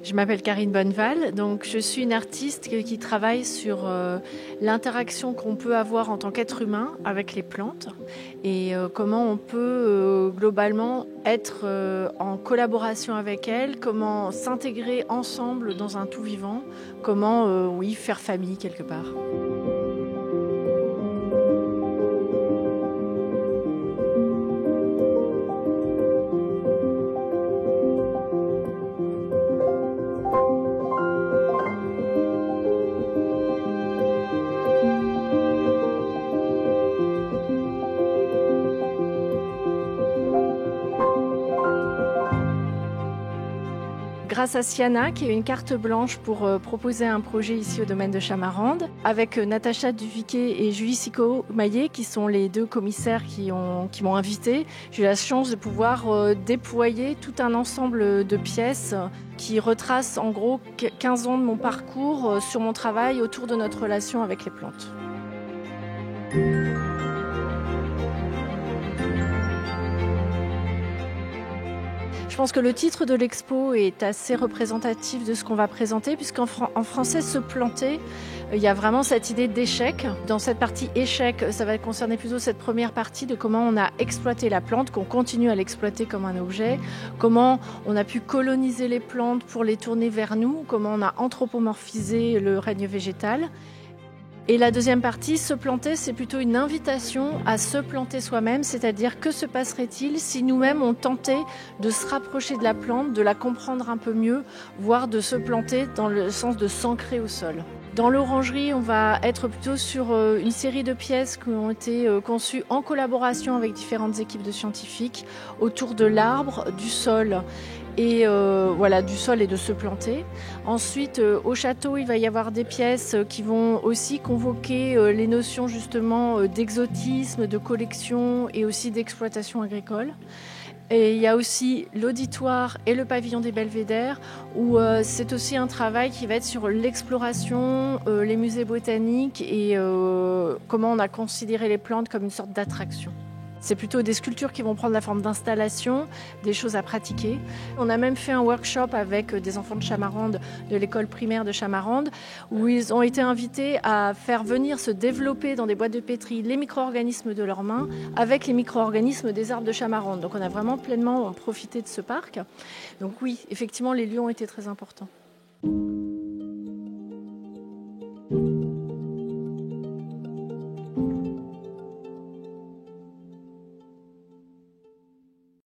Je m'appelle Karine Bonneval, donc je suis une artiste qui travaille sur l'interaction qu'on peut avoir en tant qu'être humain avec les plantes et comment on peut globalement être en collaboration avec elles, comment s'intégrer ensemble dans un tout vivant, comment faire famille quelque part. Grâce à Siana, qui a une carte blanche pour proposer un projet ici au domaine de Chamarande, avec Natacha Duviquet et Julie Sicot-Maillet, qui sont les deux commissaires qui m'ont invitée, j'ai eu la chance de pouvoir déployer tout un ensemble de pièces qui retracent en gros 15 ans de mon parcours sur mon travail autour de notre relation avec les plantes. Je pense que le titre de l'expo est assez représentatif de ce qu'on va présenter, puisqu'en français, se planter, il y a vraiment cette idée d'échec. Dans cette partie échec, ça va concerner plutôt cette première partie de comment on a exploité la plante, qu'on continue à l'exploiter comme un objet, comment on a pu coloniser les plantes pour les tourner vers nous, comment on a anthropomorphisé le règne végétal. Et la deuxième partie, se planter, c'est plutôt une invitation à se planter soi-même, c'est-à-dire que se passerait-il si nous-mêmes on tentait de se rapprocher de la plante, de la comprendre un peu mieux, voire de se planter dans le sens de s'ancrer au sol. Dans l'orangerie, on va être plutôt sur une série de pièces qui ont été conçues en collaboration avec différentes équipes de scientifiques autour de l'arbre, du sol et du sol et de se planter. Ensuite, au château, il va y avoir des pièces qui vont aussi convoquer les notions justement d'exotisme, de collection et aussi d'exploitation agricole. Et il y a aussi l'auditoire et le pavillon des Belvédères où c'est aussi un travail qui va être sur l'exploration, les musées botaniques et comment on a considéré les plantes comme une sorte d'attraction. C'est plutôt des sculptures qui vont prendre la forme d'installations, des choses à pratiquer. On a même fait un workshop avec des enfants de Chamarande, de l'école primaire de Chamarande, où ils ont été invités à faire venir se développer dans des boîtes de pétri les micro-organismes de leurs mains avec les micro-organismes des arbres de Chamarande. Donc on a vraiment pleinement profité de ce parc. Donc oui, effectivement, les lieux ont été très importants.